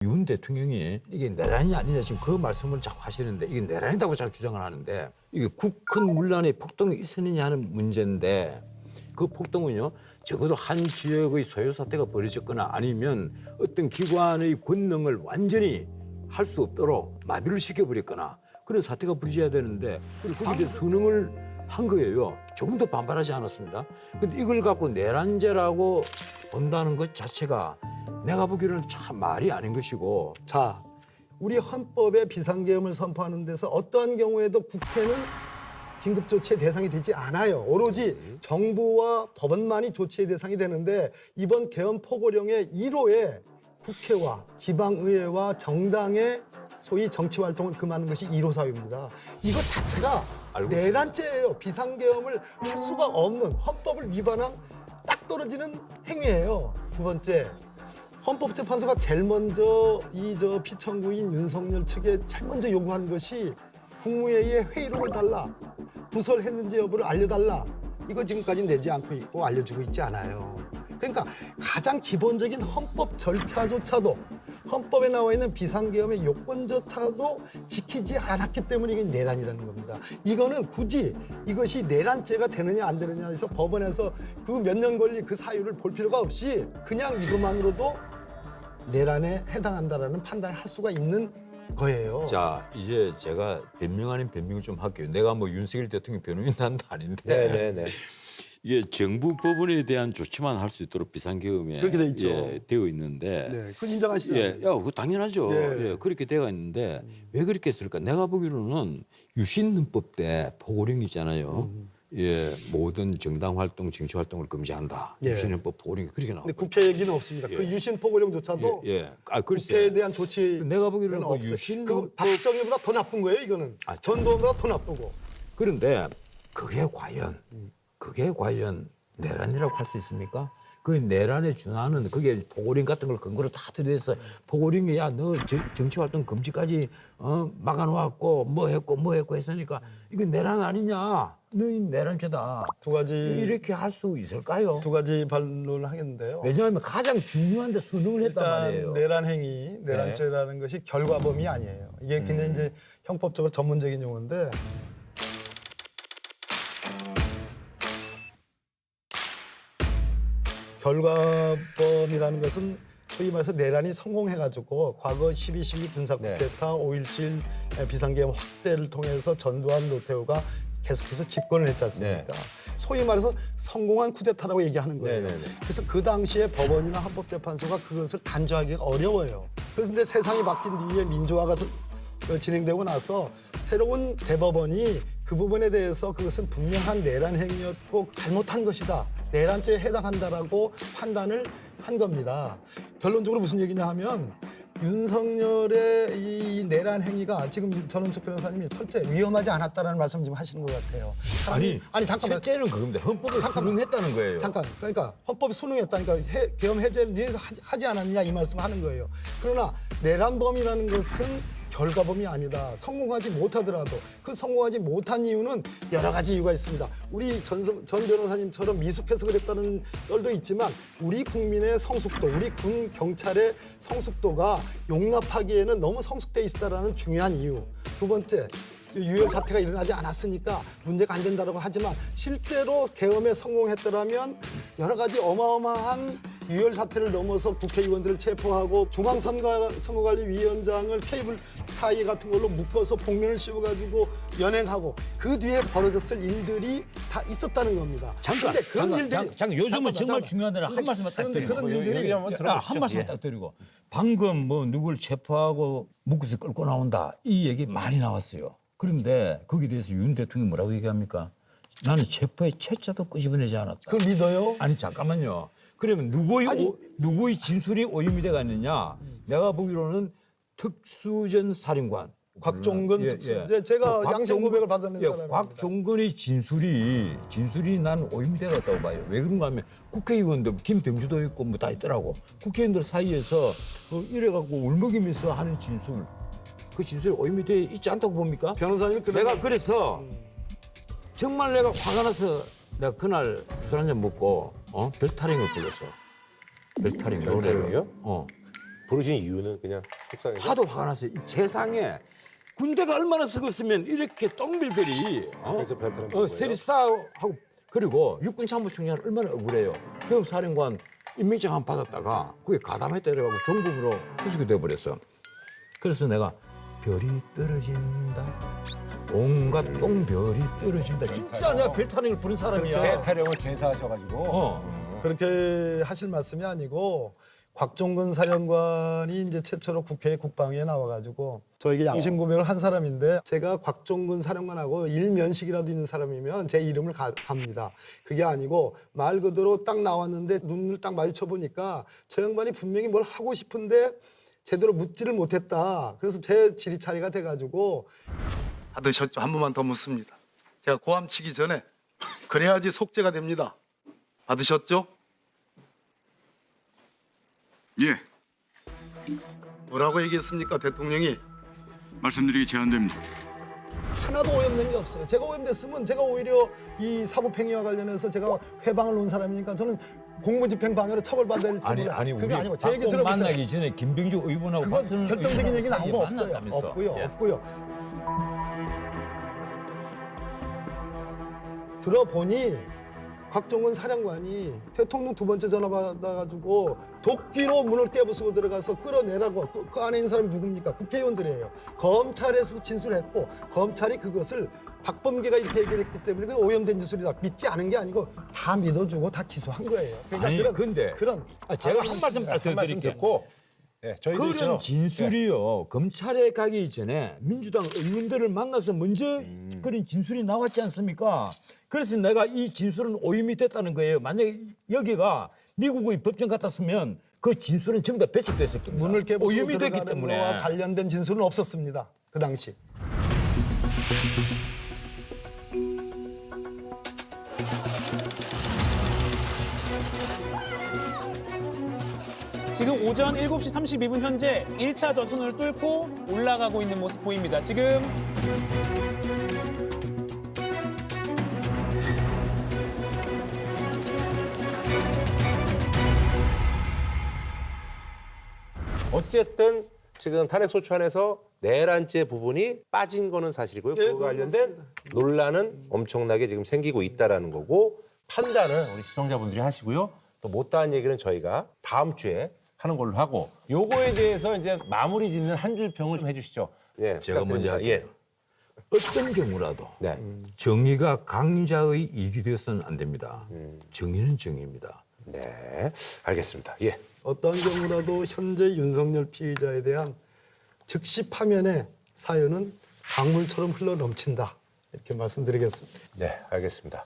윤 대통령이 이게 내란이 아니냐 지금 그 말씀을 자꾸 하시는데 이게 내란이라고 자꾸 주장을 하는데 이게 국헌 문란의 폭동이 있었느냐 하는 문제인데 그 폭동은요 적어도 한 지역의 소요 사태가 벌어졌거나 아니면 어떤 기관의 권능을 완전히 할 수 없도록 마비를 시켜버렸거나 그런 사태가 벌어져야 되는데 그리고 거기에 대해 순응을 한 거예요. 조금 더 반발하지 않았습니다. 근데 이걸 갖고 내란죄라고 본다는 것 자체가 내가 보기로는 참 말이 아닌 것이고. 자, 우리 헌법에 비상계엄을 선포하는 데서 어떠한 경우에도 국회는 긴급조치의 대상이 되지 않아요. 오로지 정부와 법원만이 조치의 대상이 되는데 이번 계엄 포고령의 1호에 국회와 지방의회와 정당의 소위 정치활동을 금하는 것이 1호 사유입니다. 이것 자체가 내란죄예요. 비상계엄을 할 수가 없는 헌법을 위반한 딱 떨어지는 행위예요. 두 번째, 헌법재판소가 제일 먼저 피청구인 윤석열 측에 제일 먼저 요구한 것이 국무회의에 회의록을 달라, 부설했는지 여부를 알려달라. 이거 지금까지 내지 않고 있고 알려주고 있지 않아요. 그러니까 가장 기본적인 헌법 절차조차도 헌법에 나와 있는 비상계엄의 요건조차도 지키지 않았기 때문에 이게 내란이라는 겁니다. 이거는 굳이 이것이 내란죄가 되느냐 안 되느냐 해서 법원에서 그 몇 년 걸린 그 사유를 볼 필요가 없이 그냥 이것만으로도 내란에 해당한다라는 판단을 할 수가 있는 거예요. 자, 이제 제가 변명 아닌 변명을 좀 할게요. 내가 뭐 윤석열 대통령 변호인단도 아닌데 네네네. 이게 정부 법원에 대한 조치만 할 수 있도록 비상계엄에 그렇게 돼 있죠. 되어 있는데 네, 그건 인정하시죠? 야, 그거 당연하죠. 네. 그렇게 되어 있는데 왜 그렇게 했을까? 내가 보기로는 유신헌법 때 포고령 있잖아요. 모든 정당 활동, 정치 활동을 금지한다. 예. 유신헌법 포고령이 그렇게 나와요. 근데 국회 얘기는 없습니다. 그 유신 포고령조차도 글쎄. 국회에 대한 조치 내가 보기로는 그 없어요. 유신헌법 그 박정희보다 더 나쁜 거예요, 이거는. 전두환보다 더 나쁘고. 그런데 그게 과연 내란이라고 할 수 있습니까? 그 내란에 준하는 그게 포고령 같은 걸 근거로 다 들여서 포고령이 야 너 정치활동 금지까지 막아놓았고 뭐 했고 했으니까 이거 내란 아니냐? 너희 내란죄다. 두 가지 이렇게 할 수 있을까요? 두 가지 반론을 하겠는데요. 왜냐하면 가장 중요한 데 순응을 했단 말이에요. 일단 내란 행위, 내란죄라는 것이 결과범위 아니에요. 이게 그냥 이제 형법적으로 전문적인 용어인데 결과범이라는 것은 소위 말해서 내란이 성공해가지고 과거 12.12 군사쿠데타, 5.17 비상계엄 확대를 통해서 전두환, 노태우가 계속해서 집권을 했지 않습니까? 소위 말해서 성공한 쿠데타라고 얘기하는 거예요. 그래서 그 당시에 법원이나 헌법재판소가 그것을 단죄하기가 어려워요. 그런데 세상이 바뀐 뒤에 민주화가 진행되고 나서 새로운 대법원이 그 부분에 대해서 그것은 분명한 내란 행위였고 잘못한 것이다. 내란죄에 해당한다라고 판단을 한 겁니다. 결론적으로 무슨 얘기냐 하면 윤석열의 이 내란 행위가 지금 전원책 변호사님이 철저히 위험하지 않았다라는 말씀 지금 하시는 것 같아요. 아니 잠깐만. 실제는 그겁니다. 헌법을 순응했다는 거예요. 잠깐. 그러니까 헌법이 순응했다니까 계엄 해제를 니네가 하지 않았느냐 이 말씀을 하는 거예요. 그러나 내란범이라는 것은 결과범이 아니다. 성공하지 못하더라도 그 성공하지 못한 이유는 여러 가지 이유가 있습니다. 우리 전 변호사님처럼 미숙해서 그랬다는 썰도 있지만 우리 국민의 성숙도, 우리 군 경찰의 성숙도가 용납하기에는 너무 성숙돼 있다라는 중요한 이유. 두 번째, 유혈 사태가 일어나지 않았으니까 문제가 안 된다고 하지만 실제로 계엄에 성공했더라면 여러 가지 어마어마한 유혈 사태를 넘어서 국회의원들을 체포하고 중앙선거관리위원장을 케이블 타이 같은 걸로 묶어서 복면을 씌워가지고 연행하고 그 뒤에 벌어졌을 일들이 다 있었다는 겁니다. 잠깐 요즘은 정말 중요한 데는 한 말씀만 딱 드리고 그런 일들이 한 말씀만 딱 드리고 방금 뭐 누굴 체포하고 묶어서 끌고 나온다 이 얘기 많이 나왔어요. 그런데 거기에 대해서 윤 대통령이 뭐라고 얘기합니까? 나는 체포의 채자도 끄집어내지 않았다. 그걸 믿어요? 아니 잠깐만요. 그러면 누구의 진술이 오염이 돼가 있느냐? 내가 보기로는 특수전 사령관 곽종근 특수. 제가 양심 고백을 받았는 사람입니다. 곽종근의 진술이 난 오염이 돼갔다고 봐요. 왜 그런가 하면 국회의원들 김병주도 있고 뭐 다 있더라고. 국회의원들 사이에서 이래갖고 울먹이면서 하는 진술. 그 진술이 오염이 돼 있지 않다고 봅니까? 변호사님이 내가 그래서 정말 내가 화가 나서 내가 그날 술 한잔 먹고 별타령을 불렀어. 별타령이요? 부르신 이유는 그냥 속상해서. 하도 화가 났어요. 이 세상에 군대가 얼마나 썩었으면 이렇게 똥빌들이 그래서 별탈을 본 세리스타하고 그리고 육군 참모총장 얼마나 억울해요. 경사령관 임명장 한 받았다가 그게 가담했다 이래가지고 전국으로 구속이 돼버렸어. 그래서 내가 별이 떨어진다. 온갖 똥별이 떨어진다. 진짜 내가 별타령을 부른 사람이야. 대타령을 개사하셔가지고 그렇게 하실 말씀이 아니고 곽종근 사령관이 이제 최초로 국회 국방위에 나와가지고 저에게 양심 고백을 한 사람인데 제가 곽종근 사령관하고 일면식이라도 있는 사람이면 제 이름을 갑니다. 그게 아니고 말 그대로 딱 나왔는데 눈을 딱 마주쳐 보니까 저 양반이 분명히 뭘 하고 싶은데 제대로 묻지를 못했다. 그래서 제 지리차리가 돼가지고 받으셨죠? 한 번만 더 묻습니다. 제가 고함 치기 전에 그래야지 속죄가 됩니다. 받으셨죠? 예, 뭐라고 얘기했습니까, 대통령이? 말씀드리기 제한됩니다. 하나도 오염된 게 없어요. 제가 오염됐으면 제가 오히려 이 사법행위와 관련해서 제가 회방을 놓은 사람이니까 저는 공무집행 방해로 처벌받아야 될 아니 텐데 아니 그게 우리 아니고 제 얘기 박봉 들어보세요. 만나기 전에 김병주 의원하고 그건 박선을 결정적인 얘기 나온 거 의원하고 없어요. 만났다면서. 없고요. 예. 없고요. 들어보니 곽종근 사령관이 대통령 두 번째 전화 받아가지고 도끼로 문을 깨부수고 들어가서 끌어내라고 그 안에 있는 사람이 누굽니까? 국회의원들이에요. 검찰에서 진술했고 검찰이 그것을 박범계가 이렇게 얘기를 했기 때문에 그 오염된 짓술이다. 믿지 않은 게 아니고 다 믿어주고 다 기소한 거예요. 그러니까 아니 근데 그런 제가 한 말씀 딱 한 말씀 드릴게요. 듣고 예, 저희도 그런 있잖아요. 진술이요. 검찰에 가기 전에 민주당 의원들을 만나서 먼저 그런 진술이 나왔지 않습니까? 그래서 내가 이 진술은 오염이 됐다는 거예요. 만약에 여기가 미국의 법정 같았으면 그 진술은 전부 다 배척됐을 겁니다. 문을 깨부수고 오염이 됐기 들어가는 때문에. 거와 관련된 진술은 없었습니다. 그 당시. 지금 오전 7시 32분 현재 1차 저선을 뚫고 올라가고 있는 모습 보입니다. 지금 어쨌든 지금 탄핵 소추안에서 내란죄 부분이 빠진 거는 사실이고요. 네, 그와 관련된 논란은 엄청나게 지금 생기고 있다라는 거고 판단은 우리 시청자분들이 하시고요. 또 못다한 얘기는 저희가 다음 주에 하는 걸로 하고 요거에 대해서 이제 마무리 짓는 한 줄 평을 좀 해주시죠. 예, 제가 먼저 부탁드립니다. 할게요. 어떤 경우라도 네. 정의가 강자의 이익이 되어서는 안 됩니다. 정의는 정의입니다. 네, 알겠습니다. 예. 어떤 경우라도 현재 윤석열 피의자에 대한 즉시 파면의 사유는 강물처럼 흘러 넘친다. 이렇게 말씀드리겠습니다. 네, 알겠습니다.